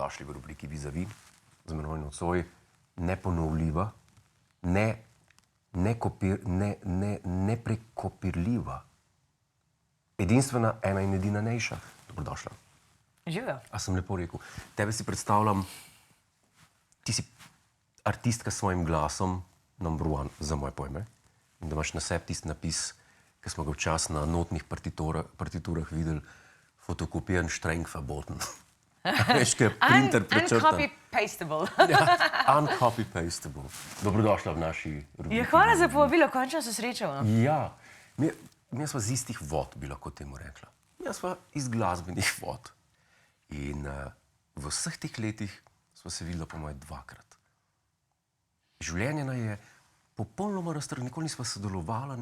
dobrodošli v rubriki Vis-a-vis, z menoj nocoj, neponovljiva, neprekopirljiva, edinstvena, ena in edina Nejša. Dobrodošla. Živijo. A sem lepo rekel. Tebe si predstavljam, ti si artistka s svojim glasom, number one, za moje pojme, in da imaš na sebi tisti napis, ki smo ga včasih na notnih partiturah videli, fotokopiran streng verboten. Veš, kaj je printer prečrtan. Uncopy-pastable. Uncopy-pastable. Dobrodošla v naši rubriki. Hvala za povabilo, končno se srečamo. Ja, mi smo z istih vod, bi lahko temu rekla. Mi smo iz glasbenih vod. In v vseh teh letih smo se videli po moje dvakrat. Življenje nam je popolnoma raztrgano, nikoli nisva sodelovala,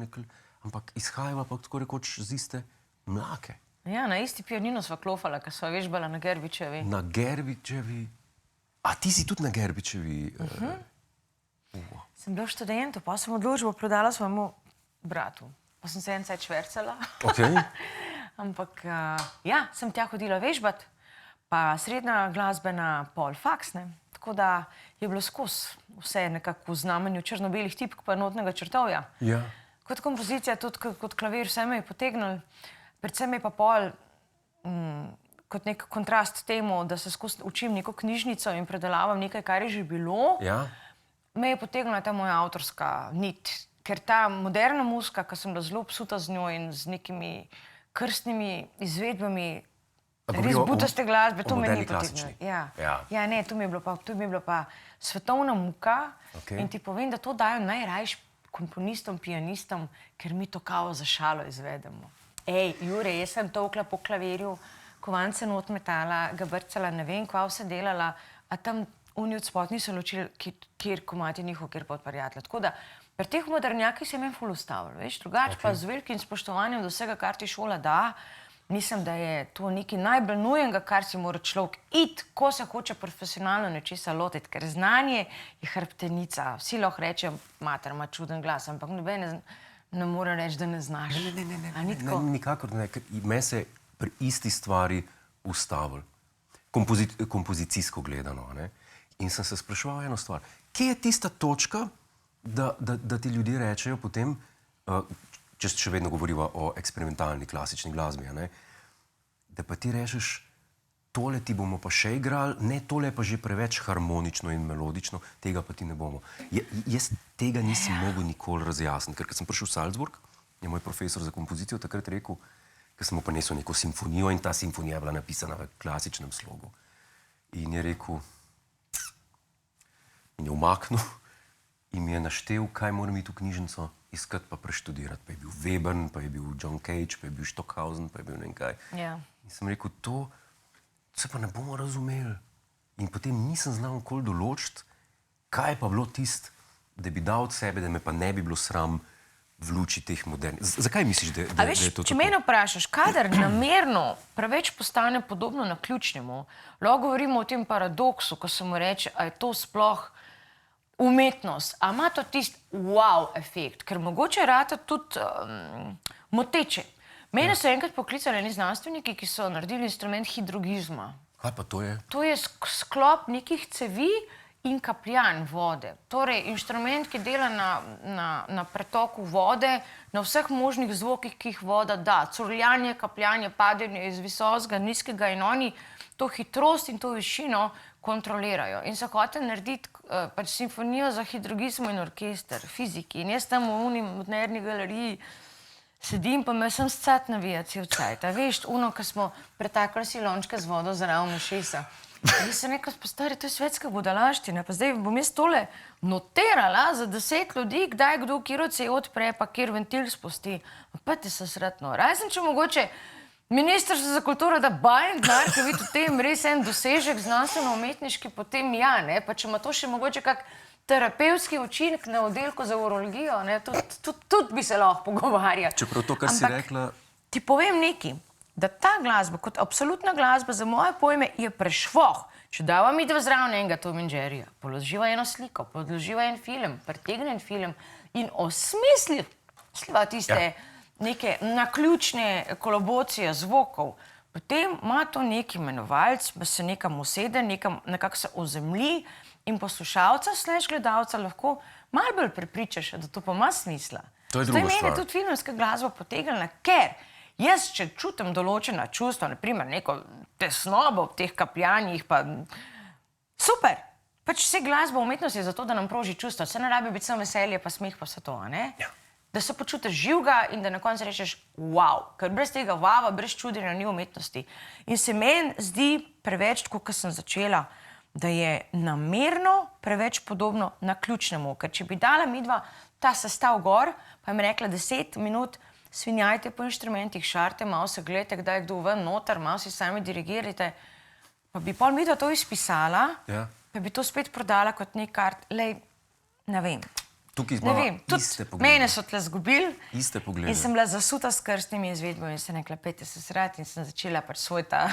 ampak izhajava pa tako rekoč z iste mlake. Ja, na isti pianino sva klofala, ko sva vežbala na Gerbičevi. Na Gerbičevi. A ti si tudi na Gerbičevi? Sem bila v študentu, pa sem odločbo prodala svojemu bratu. Pa sem se en cajt švercala. Okay. Ampak ja, sem tja hodila vežbat, pa srednja glasbena pol faks, ne. Tako da je bilo skozi vse nekako v znamenju črno-belih tipk pa enotnega črtovja. Ja. Kot kompozicija, tudi kot klavir, vse me je potegnilo. Predvsem je pa pol kot nek kontrast temu, da se skozi učim neko knjižnico in predelavam nekaj, kar je že bilo. Ja. Me je potegnila ta moja avtorska nit. Ker ta moderna muzika, ki sem bila zelo obsuta z njo in z nekimi krstnimi izvedbami, res butaste glasbe, to me ni potegnilo. Ja, ne, to mi je bilo pa svetovna muka. In ti povem, da to dajo najrajši komponistom, pianistom, ker mi to kao za šalo izvedemo. Ej, Jure, jaz sem tolkla po klavirju, kovance not metala, ga brcala, ne vem, kva vse delala, a tam oni od spod niso ločili, kjer komad je njihov, kjer pa od prijatelja. Tako da, pri teh modernjakih se je meni ful ustavilo, veš, drugače pa z velikim spoštovanjem do vsega, kar ti šola da, mislim, da je to nekaj najbolj nujenega, kar si mora človek iti, ko se hoče profesionalno nečesa lotiti, ker znanje je hrbtenica. Vsi lahko rečejo, mater ima čuden glas, ampak nobene ne more reči, da ne znaš. Ne, nikakor ne, ker me se pri isti stvari ustavili, kompozicijsko gledano, ne. In sem se spraševal eno stvar, kje je tista točka, da ti ljudje rečejo potem, če še vedno govoriva o eksperimentalni, klasični glasbi, ne, da pa ti rečeš, tole ti bomo pa še igrali, ne, tole je pa že preveč harmonično in melodično, tega pa ti ne bomo. Jaz tega nisem mogel nikoli razjasniti, ker ko sem prišel v Salzburg, je moj profesor za kompozicijo takrat rekel, ker sem mu pa nesel neko simfonijo in ta simfonija je bila napisana v klasičnem slogu. In je rekel, in je umaknil in mi je naštel, kaj moram iti v knjižnico iskati pa preštudirati. Pa je bil Webern, pa je bil John Cage, pa je bil Stockhausen, pa je bil ne vem kaj. In sem rekel, to se pa ne bomo razumeli. In potem nisem znal nikoli določiti, kaj je pa bilo tisto, da bi dal od sebe, da me pa ne bi bilo sram v luči teh modernih. Zakaj misliš, da je to tako? A veš, če mene vprašaš, kadar namerno preveč postane podobno naključnemu, lahko govorimo o tem paradoksu, ko se mu reče, a je to sploh umetnost, a ima to tisti wow efekt, ker mogoče rata tudi moteče. Mene so enkrat poklicali eni znanstveniki, ki so naredili instrument hidrogizma. Kaj pa to je? To je sklop nekih cevi in kapljanj vode. Torej, inštrument, ki dela na pretoku vode, na vseh možnih zvokih, ki jih voda da. Curljanje, kapljanje, padenje iz visokega, nizkega in oni to hitrost in to višino kontrolirajo. In so hoteli narediti pač simfonijo za hidrogizmo in orkester, fiziki. In jaz tam v uni moderni galeriji sedim, pa me sem scat navija cel cajt. A veš, ono, ko smo pretakali si lončke z vodo zraven ušesa. In sem rekla, pa stari, to je svetska budalaština, pa zdaj bom jaz tole noterala za 10 ljudi, kdaj kdo kjer se odpre, pa kjer ventil spusti. Pa te se sretno. Razen, če mogoče Ministrstvo za kulturo da bajen denar, ki vidi v tem res en dosežek znanstveno-umetniški, potem ja, ne, pa če ima to še mogoče kak terapevtski učinek na oddelku za urologijo, ne, tudi bi se lahko pogovarjali. Čeprav to, kar si rekla... Ti povem nekaj, da ta glasba, kot absolutna glasba, za moje pojme, je prešvoh. Če dava mi dva zraven enega Tom in Jerryja, položiva eno sliko, položiva en film, pretegne en film in osmisliva tiste neke naključne kolobocije zvokov, potem ima to neki imenovalec, pa se nekam usede, nekako se ozemlji in poslušalca, gledalca lahko malo bolj prepričaš, da to pa ima smisla. To je druga Mene stvar. je tudi filmska glasba potegnila, ker jaz, če čutim določena čustva, naprimer neko tesnobo ob teh kapljanjih, pa super. Pač vse glasba, umetnost je zato, da nam proži čustva. Vse ne rabi biti samo veselje, pa smeh, pa vse to, a ne? Ja. Da se počutiš živega in da na koncu rečeš wow, ker brez tega vava, brez čudenja ni umetnosti. In se meni zdi preveč, tako kot sem začela, da je namerno preveč podobno na ključnemu. Ker če bi dala midva ta sestav gor, pa jim rekla 10 minut, svinjajte po inštrumentih, šarte, malo se gledajte, kdaj je kdo ven, noter, malo si sami dirigirajte, pa bi pol midva to izpisala, Ja. pa bi to spet prodala kot nek kart, lej, ne vem. Tukaj Ne imamo vem, iste tudi poglede. mene so tle zgubili. Iste poglede. In sem bila zasuta s krstnimi izvedbami in sem rekla, pejte se srati in sem začela pač svoj ta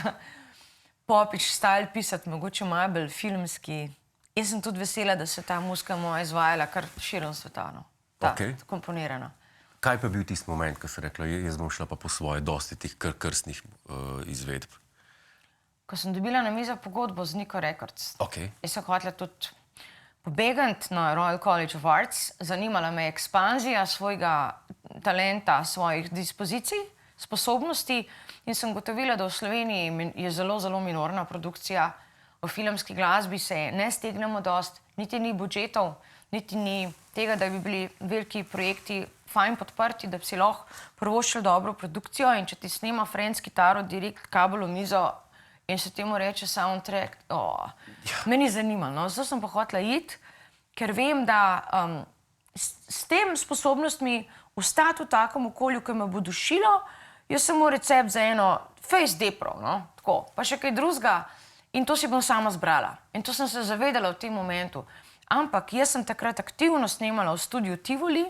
popič style pisati, mogoče malo bolj filmski. In sem tudi vesela, da se ta muzika moja izvajala kar širom sveta, no. Ta, Okej. komponirana. Kaj pa je bil tisti moment, ko si rekla, jaz bom šla pa po svoje dosti teh krstnih izvedb? Ko sem dobila na mizo pogodbo z Nico Records, Okay. jaz sem hotela tudi pobegati na Royal College of Arts, zanimala me je ekspanzija svojega talenta, svojih dispozicij, sposobnosti in sem gotovila, da v Sloveniji je zelo, zelo minorna produkcija. V filmski glasbi se ne stegnemo dost, niti ni budžetov, niti ni tega, da bi bili veliki projekti fajn podprti, da bi si lahko prvoščili dobro produkcijo in če ti snema friend s kitaro direkt kabel v mizo in se temu reče soundtrack, me ni zanimalo. No? Zato sem pa hotela iti, ker vem, da s tem sposobnostmi ostati v takem okolju, ki me bo dušilo, jaz sem recept za eno face depro, no? Tako, pa še kaj drugega. In to si bom sama zbrala. In to sem se zavedala v tem momentu. Ampak jaz sem takrat aktivno snemala v studiu Tivoli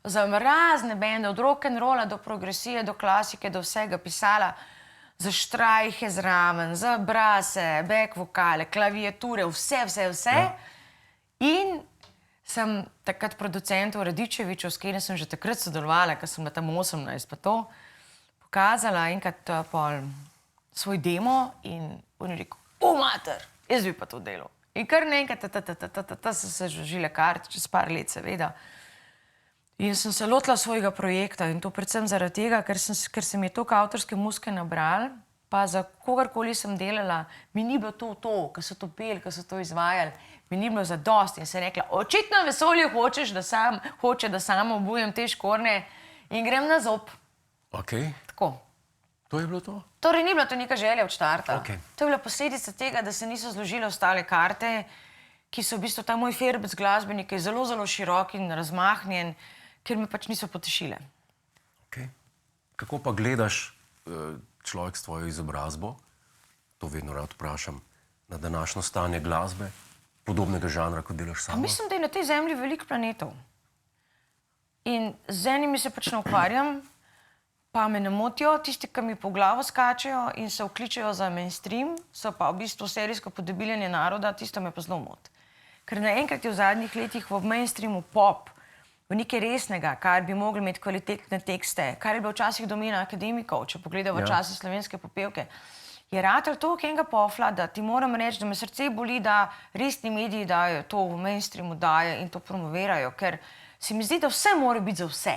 za razne bende, od rock'n'rolla do progresije, do klasike, do vsega pisala, za štrajhe zraven, za brase, back vokale, klaviature, vse. Ja. In sem takrat producentu Radičeviču, s katerim sem že takrat sodelovala, ker sem bila tam 18, pa to, pokazala enkrat pol svoj demo in on je rekel, mater, jaz bi pa to delal. In kar nekaj, so se žile karte, čez par let seveda. In sem se lotila svojega projekta in to predvsem zaradi tega, ker se mi je toliko avtorske muzike nabral, pa za kogarkoli sem delala, mi ni bilo to, ko so to peli, ko so to izvajali, mi ni bilo zadosti in se je rekla, očitno vesolje hoče, da samo obujem te škorne in grem na zob. Okay. Tako. To je bilo to? Torej ni bila to neka želja od štarta. Okay. To je bila posledica tega, da se niso zložile ostale karte, ki so v bistvu ta moj ferbec glasbenik je zelo, zelo širok in razmahnjen, ker me pač niso potešile. Okay. Kako pa gledaš človek s tvojo izobrazbo, to vedno rad vprašam, na današnjo stanje glasbe, podobnega žanra, kot delaš sama? Mislim, da je na tej zemlji veliko planetov. In z enimi se pač ne ukvarjam, pa me ne motijo, tisti, ki mi po glavo skačejo in se vkličejo za mainstream, so pa v bistvu serijsko podobiljanje naroda, tisto me pa zelo moti. Ker naenkrat je v zadnjih letih v mainstreamu pop, v nekaj resnega, kar bi mogli imeti kvalitetne tekste, kar je bilo včasih domena akademikov, če pogledamo čase slovenske popevke, je ratel toliko enega pofla, da ti moram reči, da me srce boli, da resni mediji dajo to v mainstreamu dajo in to promovirajo, ker se mi zdi, da vse mora biti za vse.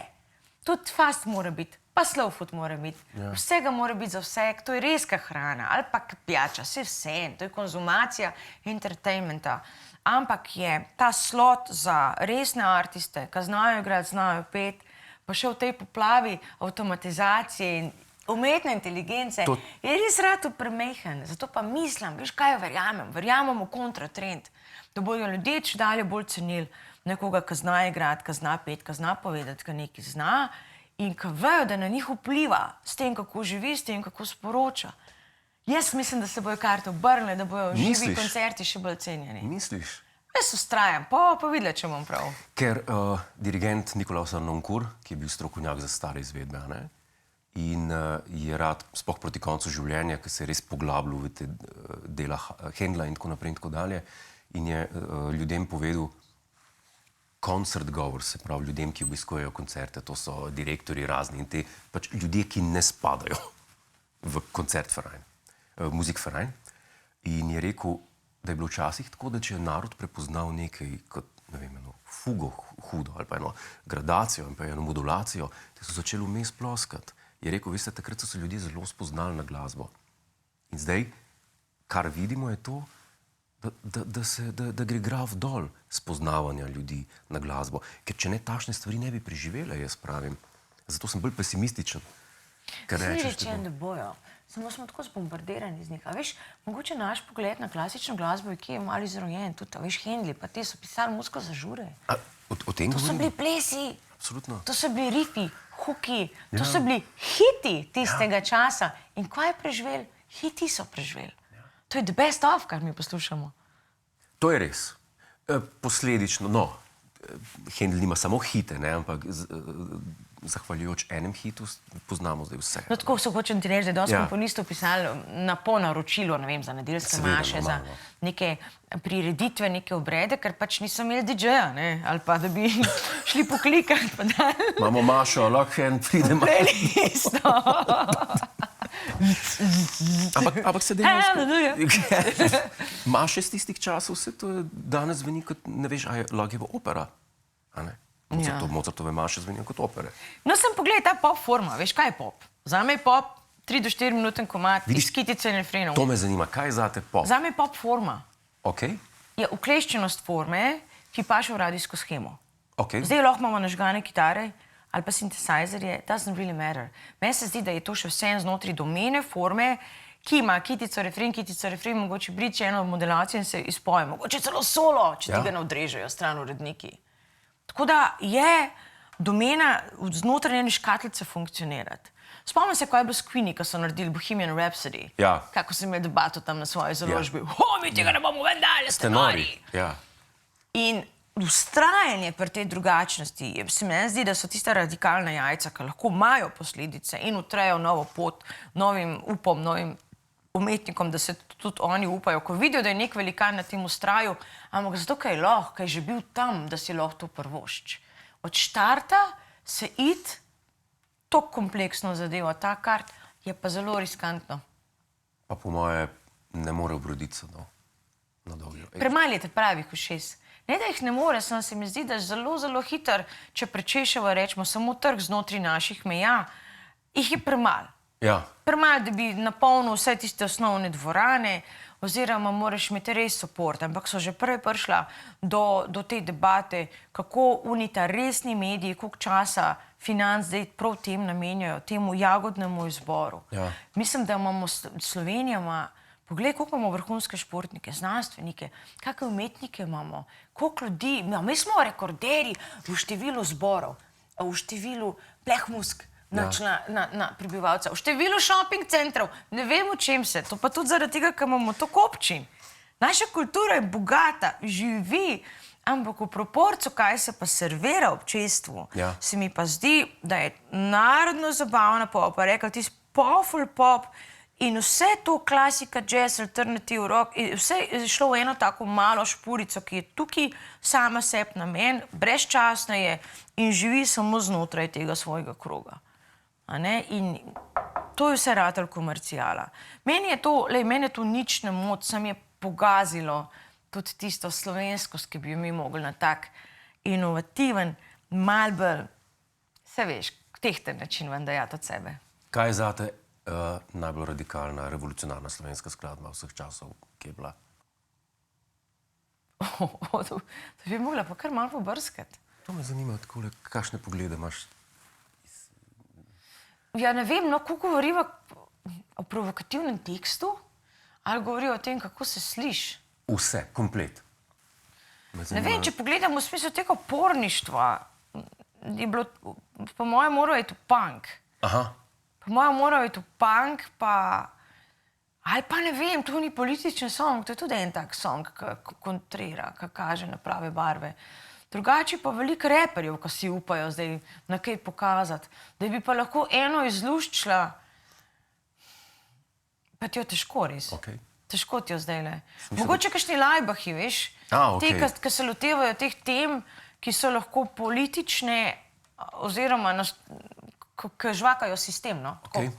Tudi fast mora biti, pa slow food mora biti, vsega mora biti za vse, to je reska hrana ali pa pijača, vse, to je konzumacija entertainmenta. Ampak je ta slot za resne artiste, ki znajo igrati, znajo pet, pa še v tej poplavi avtomatizacije in umetne inteligence, je res rad premehen. Zato pa mislim, veš kaj verjamem, verjamem v kontratrend, da bodo ljudje čedalje bolj cenili nekoga, ki zna igrati, ki zna pet, ki zna povedati, ki nekaj zna in ki vejo, da na njih vpliva s tem, kako živi, s tem, kako sporoča. Jaz mislim, da se bojo karte obrnile, da bojo živi koncerti še bolj cenjeni. Misliš? Jaz ustrajam, pa videla, če bom prav. Ker dirigent Nikolaus Harnoncourt, ki je bil strokovnjak za stare izvedbe, in je rad, sploh proti koncu življenja, ki se je res poglabljal v te dela Händla in tako naprej in tako dalje, in je ljudem povedal concert govor, se pravi ljudem, ki obiskujejo koncerte, to so direktorji razni in te pač ljudje, ki ne spadajo v koncertverein, v muzikverein in je rekel, da je bilo včasih tako, da če je narod prepoznal nekaj kot, ne vem, eno fugo hudo ali pa eno gradacijo in pa eno modulacijo, da so začeli vmes ploskati. Je rekel, veste, takrat so se ljudje zelo spoznali na glasbo. In zdaj, kar vidimo, je to, da gre graf dol spoznavanja ljudi na glasbo. Ker če ne, takšne stvari ne bi preživele, jaz pravim. Zato sem bolj pesimističen. Vsi rečem, da bojo. Samo smo tako zbombardirani z njih. A veš, mogoče naš pogled na klasično glasbo je kje malo izrojen. Tudi, veš, Handli, pa te so pisali muziko za žure. O tem To so bili plesi. Absolutno. To so bili rifi, huki. To so bili hiti tistega časa. In kaj je preživel? Hiti so preživeli. To je the best of, kar mi poslušamo. To je res. Posledično, no, Handel nima samo hite, ne, ampak zahvaljujoč enem hitu poznamo zdaj vse. No, tako se hočem ti reči, da je dosti komponistov pisali na ponaročilo, ne vem, za nedeljske maše, za neke prireditve, neke obrede, ker pač niso imeli DJ-ja, ne, ali pa da bi šli poklikati. Imamo Mašo, Lockhan, pridemo. Playlisto. Ampak se dejansko... Maše z tistih časov, vse to je danes zveni kot, ne veš, a je Logeva opera, a ne? Mozartove maše zvenijo kot opere. No, sem pogledaj ta pop forma, veš, kaj je pop? Zame je pop 3 do 4 minuten komad, iz kitice in refrenov. To me zanima, kaj je zate pop? Zame je pop forma. Ok. Je ukleščenost forme, ki paše v radijsko shemo. Ok. Zdaj lahko imamo nažgane kitare ali pa synthesizerje, doesn't really matter. Meni se zdi, da je to še vse znotraj domene forme, ki ima kitico, refren, mogoče briče eno modulacijo in se izpoje. Mogoče celo solo, če ti ga ne odrežejo stran uredniki. Tako da je domena znotraj ene škatlice funkcionirati. Spomnim se, ko je bilo s Queenie, ko so naredili Bohemian Rhapsody. Ja. Kako sem imel debato tam na svoji založbi. Mi tega ne bomo ven dali, ste nori. Ja. In vztrajanje pri tej drugačnosti, se meni zdi, da so tista radikalna jajca, ki lahko imajo posledice in utrejo novo pot novim upom, novim umetnikom, da se tudi oni upajo, ko vidijo, da je nek velikan na tem ustraju, ampak zato, kaj je lahko, kaj je že bil tam, da si lahko to prvošč. Od štarta se iti tako kompleksno zadevo, ta kart je pa zelo riskantno. Pa po moje ne more obroditi se na dolgo. Premalo je te pravih ušes. Ne, da jih ne more, samo se mi zdi, da zelo, zelo hiter, če prečeševa, rečemo, samo trg znotraj naših meja, jih je premalo. Ja. Premalo, da bi napolnil vse tiste osnovne dvorane, oziroma moraš imeti res support, ampak so že prej prišla do te debate, kako unita resni mediji, koliko časa financ zdaj prav tem namenjajo, temu jagodnemu izboru. Ja. Mislim, da imamo Slovenija ima, poglej, koliko imamo vrhunske športnike, znanstvenike, kakve umetnike imamo, koliko ljudi, mi smo rekorderji v številu zborov, v številu plehmusk na prebivalca, v številu shopping centrov, ne vem o čem se, to pa tudi zaradi tega, ker imamo toliko občin. Naša kultura je bogata, živi, ampak v proporcu, kaj se pa servira občestvu, se mi pa zdi, da je narodno zabavna popa, rekel ti powerful pop, in vse to klasika, jazz, alternative rock, vse je šlo v eno tako malo špurico, ki je tukaj sama sebi namen, brezčasna je in živi samo znotraj tega svojega kroga. In to je vse ratel komercijala. Meni je to nič ne moč, sam je pogazilo tudi tisto slovenskost, ki bi jo mi mogli na tak inovativen, mal bolj, se veš, tehten način ven dajati od sebe. Kaj je zate najbolj radikalna, revolucionarna slovenska skladba vseh časov, ki je bila? To bi mogla pa kar malo pobrskati. To me zanima, takole, kakšne poglede imaš? Ja, ne vem, no, ko govoriva o provokativnem tekstu, ali govoriva o tem, kako se sliši. Vse, komplet. Ne vem, če pogledamo v smislu tega porništva, je bilo, po mojem, moral iti v punk. Aha. Po mojem, moral iti v punk, pa... Ali pa ne vem, to ni političen song, to je tudi en tak song, ki kontrira, ki kaže na prave barve. Drugače pa veliko reperjev, ki si upajo zdaj na kaj pokazati, da bi pa lahko eno izluščila, pa ti jo težko res. Okay. Težko ti jo zdajle. Mogoče kakšni lajbahi, veš? Okay. Te, ki se lotevajo teh tem, ki so lahko politične, oziroma ki žvakajo sistem, no? Okay.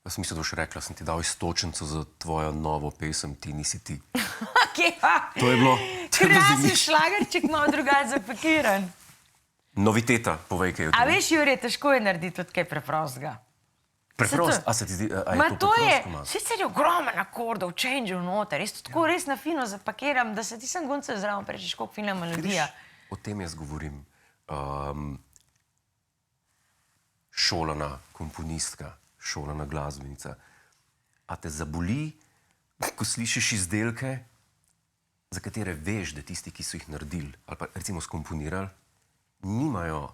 Jaz mislim, da boš rekla, sem ti dal istočnico za tvojo novo pesem Ti nisi ti. Kje pa? To je bilo... Krasen šlagerček, malo drugače zapakiran. Noviteta, povej, kaj je v A tem. veš, Jure, težko je narediti tudi kaj preprostega. Preprost, a se ti zdi, a je Ma to to je, preprosto malo? sicer je ogromen akordov, change-ov noter, res to tako res na fino zapakiram, da se ti sem gunce zraven prečeš, koliko fina melodija. O tem jaz govorim. Šolana komponistka, šolana glasbenica. A te zaboli, ko slišiš izdelke, za katere veš, da tisti, ki so jih naredili ali pa recimo skomponirali, nimajo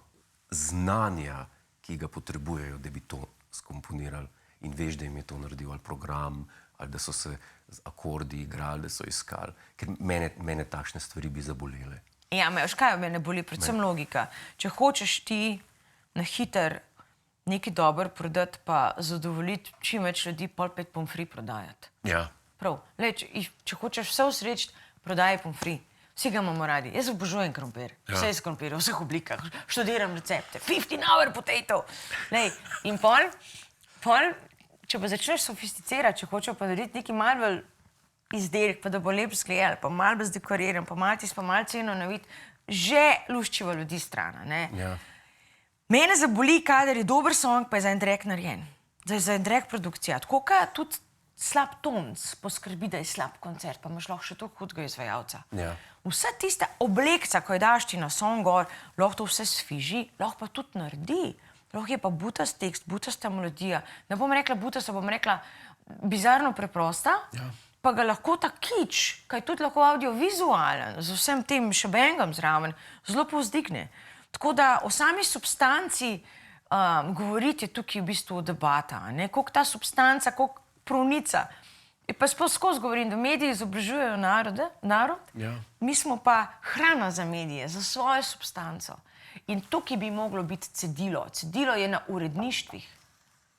znanja, ki ga potrebujejo, da bi to skomponirali in veš, da jim je to naredil ali program, ali da so se z akordi igrali, da so iskali. Ker mene takšne stvari bi zabolele. Ja, veš, kaj mene boli? Predvsem logika. Če hočeš ti na hiter nekaj dobro prodati, pa zadovoljiti čim več ljudi, pol 5 pomfri prodajati. Ja. Prav. Lej, če hočeš vse usrečiti, prodaj pomfri. Vsi ga imamo radi. Jaz obožujem krompir. Vse iz krompirja, v vseh oblikah. Študiram recepte. 15-hour potato. Lej, in pol, če pa začneš sofisticirati, če hočeš pa narediti neki malo bolj izdelek, pa da bo lep zgledal, pa malo bolj zdekoriran, pa malo ceno navit, že luščiva ljudi strana, ne? Ja. Mene zaboli, kadar je dober song, pa je za en drag narejen. Za en drag produkcija. Tako kot tudi slab tonc poskrbi, da je slab koncert, pa imaš lahko še toliko hudega izvajalca. Ja. Vsa tista oblekca, ko je daš ti na song gor, lahko to vse sfiži, lahko pa tudi naredi. Lahko je pa butast tekst, butasta melodija. Ne bom rekla butasta, bom rekla bizarno preprosta, pa ga lahko ta kič, kaj tudi lahko audiovizualen, z vsem tem šebengom zraven, zelo povzdigne. Tako da o sami substanci govoriti je tukaj v bistvu debata, ne? Koliko ta substanca, koliko pravnica. Pa skozi govorim, da mediji izobražujejo narod, mi smo pa hrana za medije, za svojo substanco. In tukaj bi moglo biti cedilo. Cedilo je na uredništvih.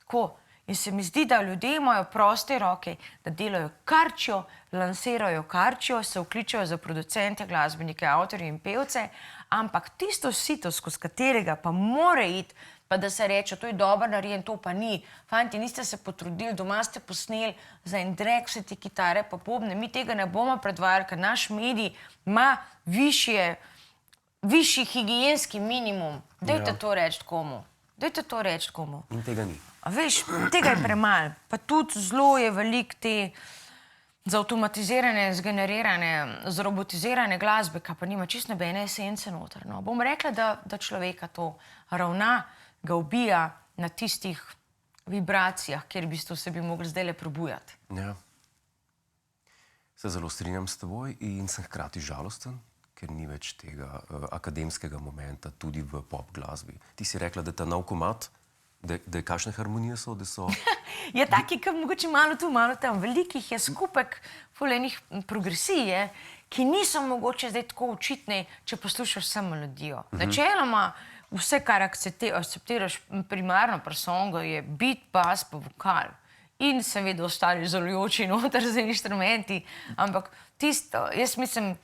Tako. In se mi zdi, da ljudje imajo proste roke, da delajo karčijo, lansirajo karčijo, se vključujejo za producente, glasbenike, avtorje in pevce, ampak tisto sito, skozi katerega pa mora iti, pa da se reče, to je dobro narejen, to pa ni. Fanti, niste se potrudili, doma ste posneli za en drag vse te kitare pa pobne. Mi tega ne bomo predvajali, ker naš medij ima višji higienski minimum. Dajte to reči komu. Dajte to reči komu. In tega ni. A veš, tega je premalo. Pa tudi zelo je veliko te zautomatizirane, zgenerirane, zrobotizirane glasbe, ki pa nima čisto nobene esence noter. No, bom rekla, da človeka to ravna, ga ubija na tistih vibracijah, kjer v bistvu se bi mogli zdajle probujati. Ja. Se zelo strinjam s teboj in sem hkrati žalosten, ker ni več tega akademskega momenta tudi v pop glasbi. Ti si rekla, da ta nov komad, da kakšne harmonije so, da so... Je taki, ki mogoče malo tu, malo tam. Velikih je skupek enih progresije, ki niso mogoče zdaj tako očitne, če poslušaš samo melodijo. Načeloma vse, kar akceptiraš primarno pri songu, je beat, bas pa vokal. In seveda ostali zalojoči noter z inštrumenti. Ampak tisto, jaz mislim,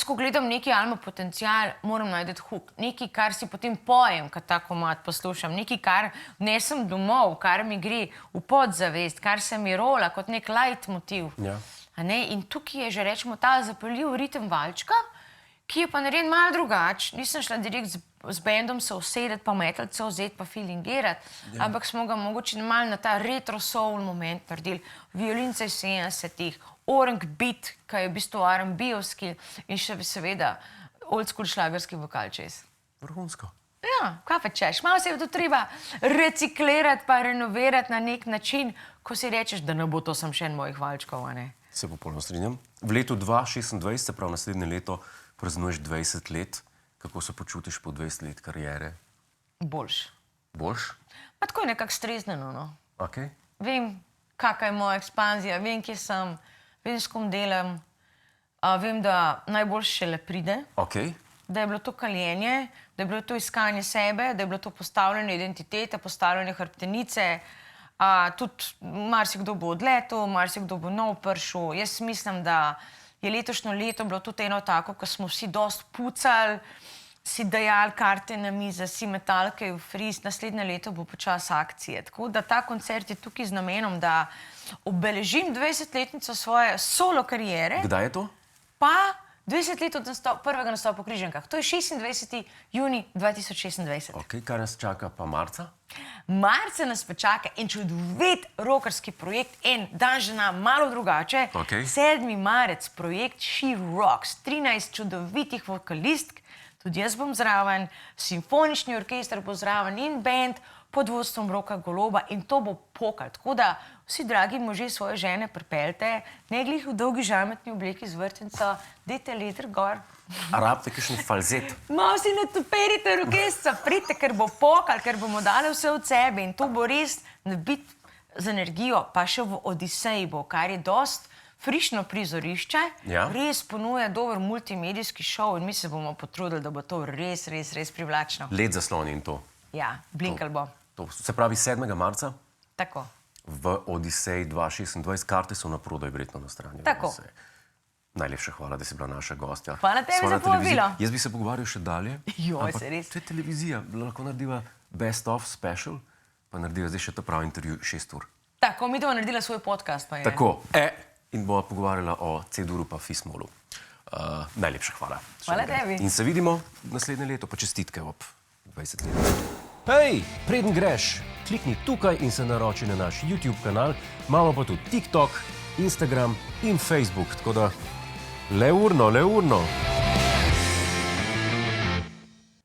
ko gledam neki Alma Potencial, moram najti hook. Nekaj, kar si potem pojem, kad ta komad poslušam. Nekaj, kar nesem domov, kar mi gre v podzavest, kar se mi rola kot nek leitmotiv. Ja. In tukaj je že, rečemo, ta zapeljiv ritem valčka, ki je pa narejen malo drugač. Nisem šla direkt z bandom se usedeti, pa metalce vzeti, pa feelingirati, ampak smo ga mogoče malo na ta retro soul moment naredili. Violince iz 70-ih, orang beat, ki je v bistvu R&B-ovski in še seveda old school šlagerski vokal čez. Vrhunsko. Ja, kaj pa češ? Malo se je to treba reciklirati pa renovirati na nek način, ko si rečeš, da ne bo to sam še en mojih valčkov, a ne? Se popolno strinjam. V letu 2026, se pravi naslednje leto, praznuješ 20 let. Kako se počutiš po 20 let karijere? Boljš. Boljš? Pa tako je nekako strezneno, no. Ok. Vem, kakva je moja ekspanzija, vem, kje sem, vem, s kom delam, vem, da najboljše šele pride, Ok. da je bilo to kaljenje, da je bilo to iskanje sebe, da je bilo to postavljanje identitete, postavljanje hrbtenice, tudi marsikdo bo odletel, marsikdo bo nov prišel. Jaz mislim, da je letošnjo leto bilo tudi eno tako, ko smo vsi dost pucali, si dajali karte na mize, si metalke v friz, naslednje leto bo počas akcije. Tako da ta koncert je tukaj z namenom, da obeležim 20-letnico svoje solo kariere. Kdaj je to? Pa 20 let od prvega nastopa v Križankah. To je 26. junij 2026. Ok, kaj nas čaka pa marca? Marca nas pa čaka en čudovit rockerski projekt, en dan žena malo drugače. Ok. 7. marec, projekt She Rocks, 13 čudovitih vokalistk, tudi jaz bom zraven, simfonični orkester bo zraven in band pod vodstvom Roka Goloba in to bo pokal. Tako da vsi dragi možje svoje žene pripeljte, ne glih v dolgi žametni obleki z vrtenco, dajte liter gor. A rabite kakšen falzet? Malo si natoperite rokesca, pridite, ker bo pokal, ker bomo dali vse od sebe in to bo res nabit z energijo, pa še v Odiseji bo, kar je dost frišno prizorišče, Ja. res ponuja dober multimedijski šov in mi se bomo potrudili, da bo to res privlačno. Led zaslon in to. Ja, blinkal bo. To se pravi 7. marca Tako. v Odiseji 2026. Karte so na prodaj verjetno na strani. Tako. Odiseje. Najlepša hvala, da si bila naša gostja. Hvala tebi Sva za na televiziji. povabilo. Jaz bi se pogovarjal še dalje. Joj, ampak se res. To je televizija. Lahko narediva best of special, pa narediva zdaj še ta pravi intervju 6 ur. Tako, mi bomo naredila svoj podcast. Pa je. Tako, in bova pogovarjala o C-duru pa Fismolu. Najlepša hvala. Hvala Še enkrat. tebi. In se vidimo naslednje leto, pa čestitke ob 20 let. Hej, preden greš, klikni tukaj in se naroči na naš YouTube kanal, imamo pa tudi TikTok, Instagram in Facebook, tako da le urno.